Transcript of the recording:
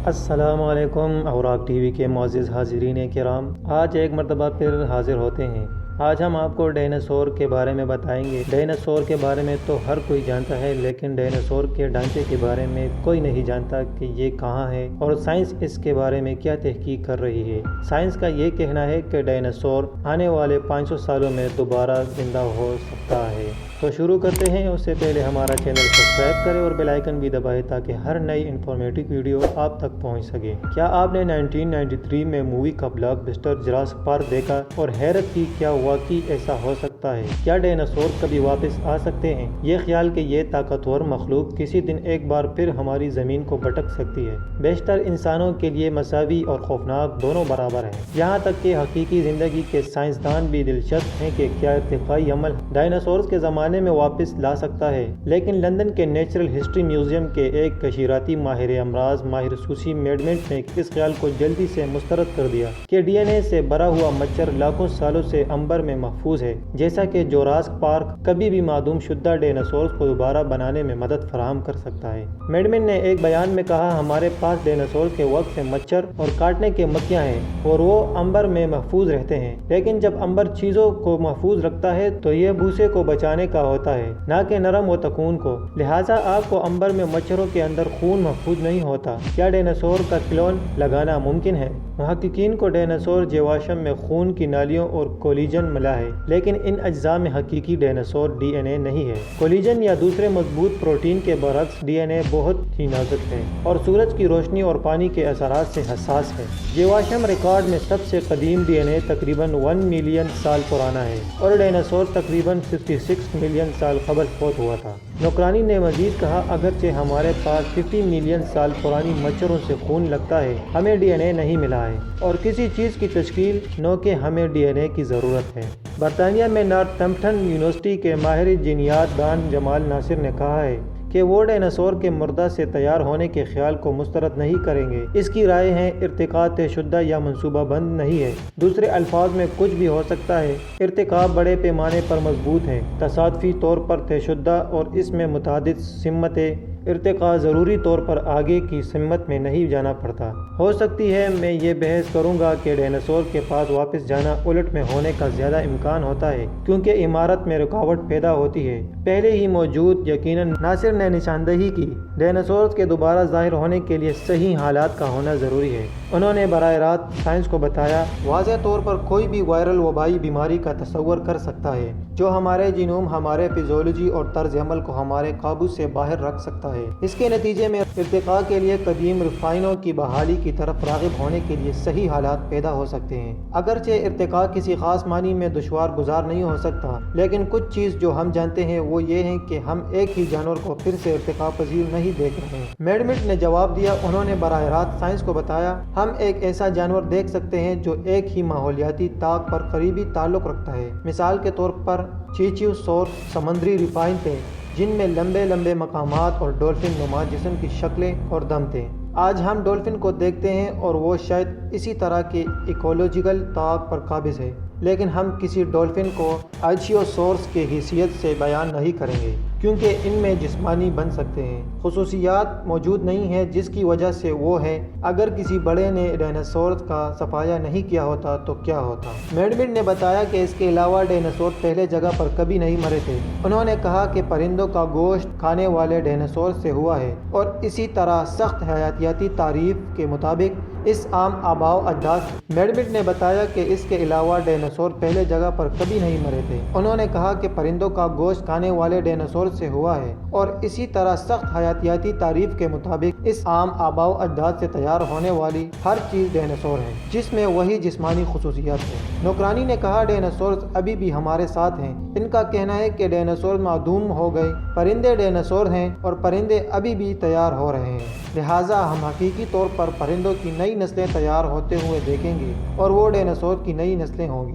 السلام علیکم اوراق T V کے معزز حاضرین کرام، آج ایک مرتبہ پھر حاضر ہوتے ہیں۔ آج ہم آپ کو ڈائناسور کے بارے میں بتائیں گے۔ ڈائناسور کے بارے میں تو ہر کوئی جانتا ہے، لیکن ڈائناسور کے ڈھانچے کے بارے میں کوئی نہیں جانتا کہ یہ کہاں ہے اور سائنس اس کے بارے میں کیا تحقیق کر رہی ہے۔ سائنس کا یہ کہنا ہے کہ ڈائناسور آنے والے 500 سالوں میں دوبارہ زندہ ہو سکتا ہے۔ تو شروع کرتے ہیں۔ اس سے پہلے ہمارا چینل سبسکرائب کریں اور بیل آئیکن بھی دبائیں تاکہ ہر نئی انفارمیٹو ویڈیو آپ تک پہنچ سکے۔ کیا آپ نے 1993 میں مووی کا بلاک بسٹر جراسک پارک دیکھا اور حیرت کی کیا واقعی ایسا ہو سکتا ہے؟ کیا ڈائناسور کبھی واپس آ سکتے ہیں؟ یہ خیال کہ یہ طاقتور مخلوق کسی دن ایک بار پھر ہماری زمین کو بھٹک سکتی ہے، بیشتر انسانوں کے لیے مساوی اور خوفناک دونوں برابر ہیں۔ یہاں تک کہ حقیقی زندگی کے سائنسدان بھی دلچسپ ہیں کہ کیا ارتقائی عمل ڈائناسورز کے زمانے میں واپس لا سکتا ہے۔ لیکن لندن کے نیچرل ہسٹری میوزیم کے ایک کشیراتی ماہر امراض ماہر سوسی میڈمنٹ نے اس خیال کو جلدی سے مسترد کر دیا کہ ڈی این اے سے بھرا ہوا مچھر لاکھوں سالوں سے عنبر میں محفوظ ہے، جیسا کہ جوراسک پارک کبھی بھی معدوم شدہ ڈائناسورز کو دوبارہ بنانے میں مدد فراہم کر سکتا ہے۔ میڈمنٹ نے ایک بیان میں کہا، ہمارے پاس ڈائناسورز کے وقت سے مچھر اور کاٹنے کے مکھیاں ہیں اور وہ عنبر میں محفوظ رہتے ہیں، لیکن جب عنبر چیزوں کو محفوظ رکھتا ہے تو یہ بھوسے کو بچانے کا ہوتا ہے، نہ کہ نرم و تکون کو، لہٰذا آپ کو عنبر میں مچھروں کے اندر خون محفوظ نہیں ہوتا۔ کیا ڈائناسور کا کلون لگانا ممکن ہے؟ محققین کو ڈائناسور جیواشم میں خون کی نالیوں اور کولیجن ملا ہے، لیکن ان اجزاء میں حقیقی ڈائناسور ڈی این اے نہیں ہے۔ کولیجن یا دوسرے مضبوط پروٹین کے برعکس ڈی این اے بہت ہی نازک ہے اور سورج کی روشنی اور پانی کے اثرات سے حساس ہے۔ جیواشم ریکارڈ میں سب سے قدیم ڈی این اے تقریباً 1 ملین سال پرانا ہے اور ڈائناسور تقریباً 56 ملین سال قبل فوت ہوا تھا۔ نوکرانی نے مزید کہا، اگرچہ ہمارے پاس 50 ملین سال پرانی مچھروں سے خون لگتا ہے، ہمیں ڈی این اے نہیں ملا ہے اور کسی چیز کی تشکیل نو کہ ہمیں ڈی این اے کی ضرورت ہے۔ برطانیہ میں نارتھمپٹن یونیورسٹی کے ماہر جینیات دان جمال ناصر نے کہا ہے کہ وہ ڈائناسور کے مردہ سے تیار ہونے کے خیال کو مسترد نہیں کریں گے۔ اس کی رائے ہے ارتقاء طے شدہ یا منصوبہ بند نہیں ہے، دوسرے الفاظ میں کچھ بھی ہو سکتا ہے۔ ارتقاء بڑے پیمانے پر مضبوط ہے، تصادفی طور پر طے شدہ اور اس میں متعدد سمتیں ارتقاء ضروری طور پر آگے کی سمت میں نہیں جانا پڑتا۔ ہو سکتی ہے میں یہ بحث کروں گا کہ ڈائناسور کے پاس واپس جانا الٹ میں ہونے کا زیادہ امکان ہوتا ہے کیونکہ عمارت میں رکاوٹ پیدا ہوتی ہے پہلے ہی موجود۔ یقیناً ناصر نے نشاندہی کی، ڈائناسورز کے دوبارہ ظاہر ہونے کے لیے صحیح حالات کا ہونا ضروری ہے۔ انہوں نے براہ راست سائنس کو بتایا، واضح طور پر کوئی بھی وائرل وبائی بیماری کا تصور کر سکتا ہے جو ہمارے جینوم، ہمارے فزیولوجی اور طرز عمل کو ہمارے قابو سے باہر رکھ سکتا ہے۔ اس کے نتیجے میں ارتقاء کے لیے قدیم ریفائنوں کی بحالی کی طرف راغب ہونے کے لیے صحیح حالات پیدا ہو سکتے ہیں۔ اگرچہ ارتقاء کسی خاص معنی میں دشوار گزار نہیں ہو سکتا، لیکن کچھ چیز جو ہم جانتے ہیں وہ یہ ہے کہ ہم ایک ہی جانور کو پھر سے ارتقاء پذیر نہیں دیکھ رہے ہیں۔ میڈمنٹ نے جواب دیا، انہوں نے براہ راست سائنس کو بتایا، ہم ایک ایسا جانور دیکھ سکتے ہیں جو ایک ہی ماحولیاتی طاق پر قریبی تعلق رکھتا ہے۔ مثال کے طور پر چیچیو سور سمندری ریفائن تھے جن میں لمبے لمبے مقامات اور ڈولفن نما جسم کی شکلیں اور دم تھے۔ آج ہم ڈولفن کو دیکھتے ہیں اور وہ شاید اسی طرح کے ایکولوجیکل طاق پر قابض ہے، لیکن ہم کسی ڈولفن کو آئچیوسورس کی حیثیت سے بیان نہیں کریں گے کیونکہ ان میں جسمانی بن سکتے ہیں خصوصیات موجود نہیں ہیں جس کی وجہ سے وہ ہے۔ اگر کسی بڑے نے ڈائناسورز کا صفایا نہیں کیا ہوتا تو کیا ہوتا؟ میڈمنٹ نے بتایا کہ اس کے علاوہ ڈائناسور پہلے جگہ پر کبھی نہیں مرے تھے۔ انہوں نے کہا کہ پرندوں کا گوشت کھانے والے ڈائناسور سے ہوا ہے اور اسی طرح سخت حیاتیاتی تعریف کے مطابق اس عام آباء و اجداد۔ میڈمنٹ نے بتایا کہ اس کے علاوہ ڈائناسور پہلے جگہ پر کبھی نہیں مرے تھے۔ انہوں نے کہا کہ پرندوں کا گوشت کھانے والے ڈائناسور سے ہوا ہے اور اسی طرح سخت حیاتیاتی تعریف کے مطابق اس عام آباء و اجداد سے تیار ہونے والی ہر چیز ڈائناسور ہے جس میں وہی جسمانی خصوصیات ہیں۔ نوکرانی نے کہا، ڈائناسورز ابھی بھی ہمارے ساتھ ہیں۔ ان کا کہنا ہے کہ ڈائناسور معدوم ہو گئے، پرندے ڈائناسور ہیں اور پرندے ابھی بھی تیار ہو رہے ہیں، لہٰذا ہم حقیقی طور پر پرندوں کی نئی نسلیں تیار ہوتے ہوئے دیکھیں گے اور وہ ڈائناسور کی نئی نسلیں ہوں گی۔